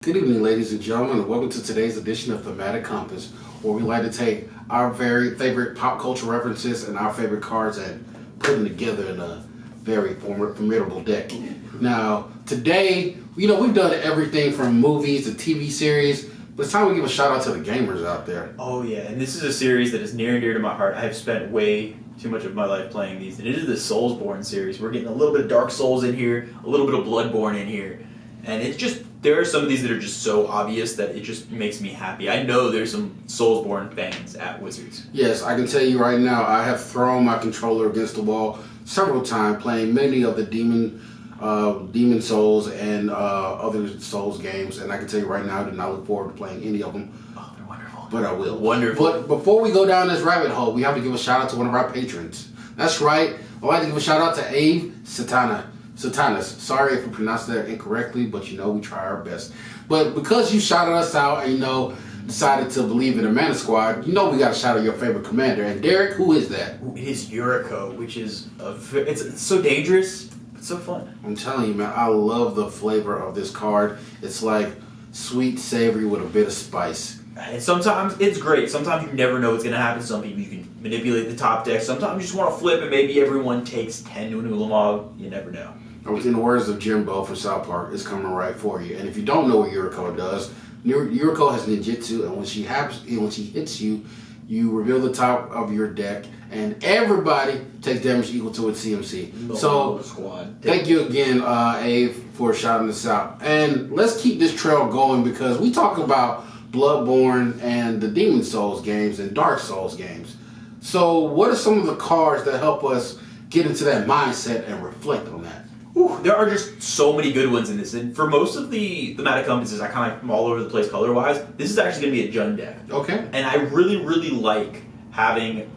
Good evening, ladies and gentlemen, and welcome to today's edition of Theme-atic Compass, where we like to take our very favorite pop culture references and our favorite cards and put them together in a very formidable deck. Now, today, we've done everything from movies to TV series, but it's time we give a shout out to the gamers out there. Oh yeah, and this is a series that is near and dear to my heart. I have spent way too much of my life playing these, and it is the Soulsborne series. We're getting a little bit of Dark Souls in here, a little bit of Bloodborne in here, and it's just, there are some of these that are just so obvious that it just makes me happy. I know there's some Soulsborne fans at Wizards. Yes, I can tell you right now, I have thrown my controller against the wall several times playing many of the Demon Souls and other Souls games, and I can tell you right now, I do not look forward to playing any of them. Oh, they're wonderful. But I will. Wonderful. But before we go down this rabbit hole, we have to give a shout out to one of our patrons. That's right. I'd like to give a shout out to Abe Satanas. Sorry if we pronounced that incorrectly, but we try our best. But because you shouted us out and decided to believe in the Mana Squad, we got to shout out your favorite commander. And Derek, who is that? It is Yuriko, which is it's so dangerous, but so fun. I'm telling you, man, I love the flavor of this card. It's like sweet, savory with a bit of spice. And sometimes it's great. Sometimes you never know what's going to happen. Some people you can manipulate the top deck. Sometimes you just want to flip and maybe everyone takes 10 to an Ulamog. You never know. In the words of Jimbo from South Park, it's coming right for you. And if you don't know what Yuriko does, Yuriko has ninjutsu, and when she hits you, you reveal the top of your deck, and everybody takes damage equal to its CMC. So, thank you again, Abe, for shouting us out. And let's keep this trail going because we talk about Bloodborne and the Demon Souls games and Dark Souls games. So, what are some of the cards that help us get into that mindset and reflect on that? Ooh, there are just so many good ones in this, and for most of the thematic compasses, I kind of am all over the place color-wise. This is actually going to be a Jund deck. Okay. And I really, really like having...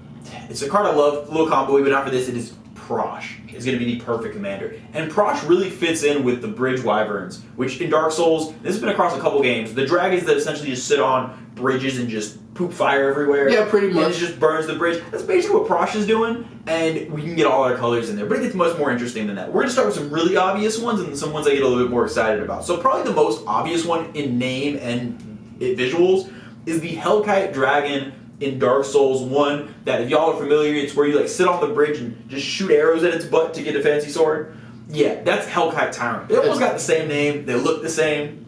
It's a card I love, a little combo, but not for this. It is Prosh. It's going to be the perfect commander. And Prosh really fits in with the Bridge Wyverns, which in Dark Souls, this has been across a couple games, the dragons that essentially just sit on bridges and just poop fire everywhere. Yeah, pretty much. And it just burns the bridge. That's basically what Prosh is doing, and we can get all our colors in there. But it gets much more interesting than that. We're going to start with some really obvious ones and some ones I get a little bit more excited about. So probably the most obvious one in name and visuals is the Hellkite Dragon in Dark Souls 1, that if y'all are familiar, it's where you sit on the bridge and just shoot arrows at its butt to get a fancy sword. Yeah, that's Hellkite Tyrant. They almost got the same name, they look the same.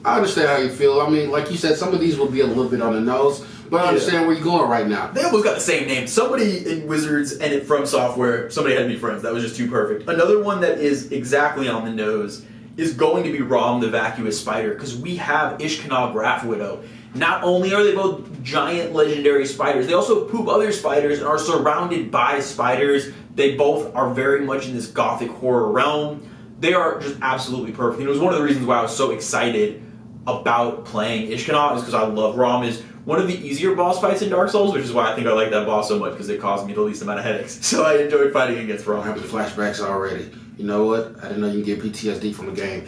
I understand how you feel. I mean, like you said, some of these will be a little bit on the nose, but I understand where you're going right now. They almost got the same name. Somebody in Wizards and From Software, somebody had to be friends. That was just too perfect. Another one that is exactly on the nose is going to be Rom the Vacuous Spider, because we have Ishkanah Graph Widow. Not only are they both giant legendary spiders, they also poop other spiders and are surrounded by spiders. They both are very much in this gothic horror realm. They are just absolutely perfect. And it was one of the reasons why I was so excited about playing Ishkanah, is because I love Rom. Is one of the easier boss fights in Dark Souls, which is why I think I like that boss so much, because it caused me the least amount of headaches. So I enjoyed fighting against Rom. I'm having flashbacks already. You know what? I didn't know you can get PTSD from the game.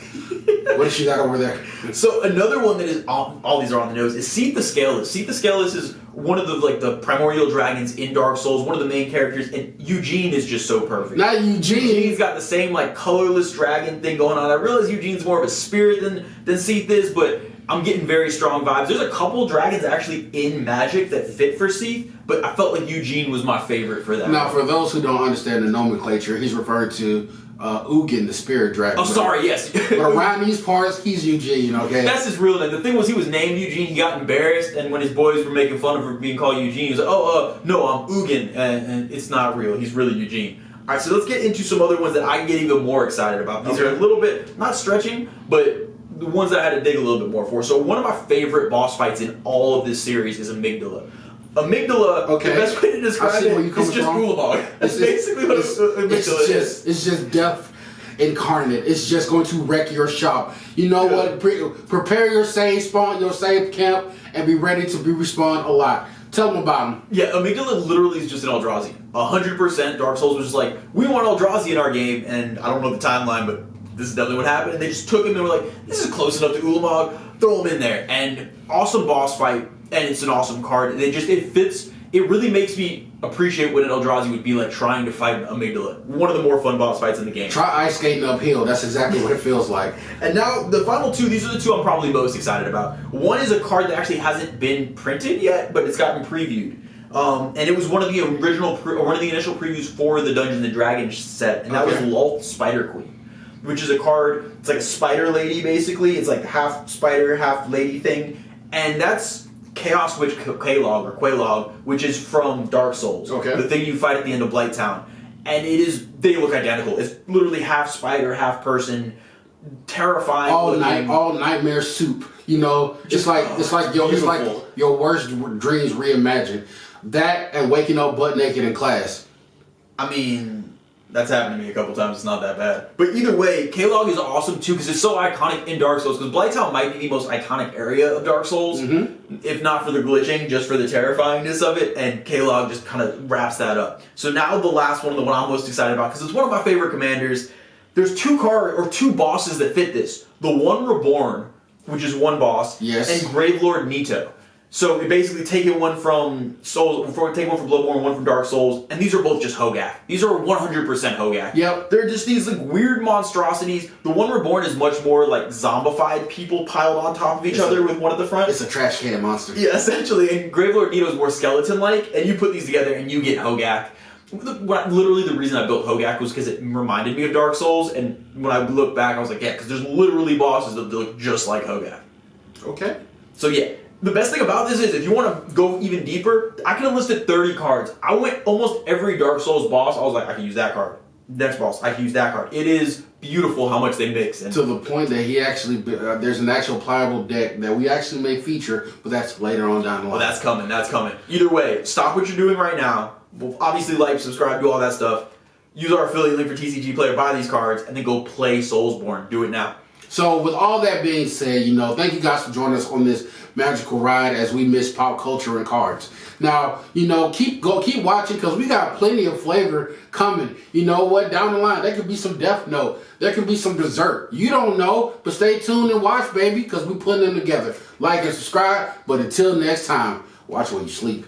What does she got over there? So another one that is, all these are on the nose, is Seath the Scaleless. Seath the Scaleless is one of the primordial dragons in Dark Souls, one of the main characters, and Eugene is just so perfect. Not Eugene. Eugene's got the same colorless dragon thing going on. I realize Eugene's more of a spirit than Seath is, but I'm getting very strong vibes. There's a couple dragons actually in Magic that fit for Seath, but I felt like Eugene was my favorite for that. Now, for those who don't understand the nomenclature, he's referred to Ugin, the spirit dragon. Oh, sorry, yes. But around these parts, he's Eugene, okay? That's his real name. The thing was, he was named Eugene, he got embarrassed, and when his boys were making fun of him for being called Eugene, he was like, no, I'm Ugin, and it's not real. He's really Eugene. All right, so let's get into some other ones that I get even more excited about. These are a little bit, not stretching, but the ones that I had to dig a little bit more for. So one of my favorite boss fights in all of this series is Amygdala. Amygdala, the best way to describe it is just Ulamog. That's basically what Amygdala is. It's just death incarnate. It's just going to wreck your shop. You know what? Prepare your save spawn, your save camp, and be ready to be respawned a lot. Tell them about him. Yeah, Amygdala literally is just an Eldrazi. 100% Dark Souls was just like, we want Eldrazi in our game, and I don't know the timeline, but this is definitely what happened. And they just took him and were like, this is close enough to Ulamog, throw him in there. And awesome boss fight, and it's an awesome card. It fits it really makes me appreciate what an Eldrazi would be like trying to fight an Amygdala. One of the more fun boss fights in the game. Try ice skating uphill. That's exactly what it feels like. And now the final two, these are the two I'm probably most excited about. One is a card that actually hasn't been printed yet, but it's gotten previewed. And it was one of the initial previews for the Dungeons and Dragons set, and that was Lult Spider Queen, which is a card. It's like a spider lady, basically. It's like half spider, half lady thing, and that's Chaos Witch Quelaag, which is from Dark Souls. Okay. The thing you fight at the end of Blighttown. And they look identical. It's literally half spider, half person, terrifying. All nightmare soup. You know, it's like your worst dreams reimagined. That and waking up butt naked in class. I mean, that's happened to me a couple times. It's not that bad. But either way, Quelaag is awesome too because it's so iconic in Dark Souls. Because Blighttown might be the most iconic area of Dark Souls, if not for the glitching, just for the terrifyingness of it. And Quelaag just kind of wraps that up. So now the last one, the one I'm most excited about, because it's one of my favorite commanders. There's two bosses that fit this. The One Reborn, which is one boss, and Gravelord Nito. So we basically taking one from Bloodborne, one from Dark Souls, and these are both just Hogak. These are 100% Hogak. Yep. They're just these like weird monstrosities. The One Reborn is much more like zombified people piled on top of each other with one at the front. It's a trash can monster. Yeah, essentially. And Gravelord Nito is more skeleton-like, and you put these together and you get Hogak. Literally the reason I built Hogak was because it reminded me of Dark Souls, and when I look back, I was like, yeah, because there's literally bosses that look just like Hogak. Okay. So yeah. The best thing about this is, if you want to go even deeper, I could have listed 30 cards. I went almost every Dark Souls boss, I was like, I can use that card. Next boss, I can use that card. It is beautiful how much they mix. And to the point that he actually, there's an actual playable deck that we actually may feature, but that's later on down the line. Oh, that's coming. Either way, stop what you're doing right now. Well, obviously like, subscribe, do all that stuff. Use our affiliate link for TCG Player, buy these cards, and then go play Soulsborne. Do it now. So with all that being said, thank you guys for joining us on this magical ride as we miss pop culture and cards. Now, keep watching because we got plenty of flavor coming. You know what? Down the line, there could be some Death Note. There could be some dessert. You don't know, but stay tuned and watch, baby, because we putting them together. Like and subscribe. But until next time, watch when you sleep.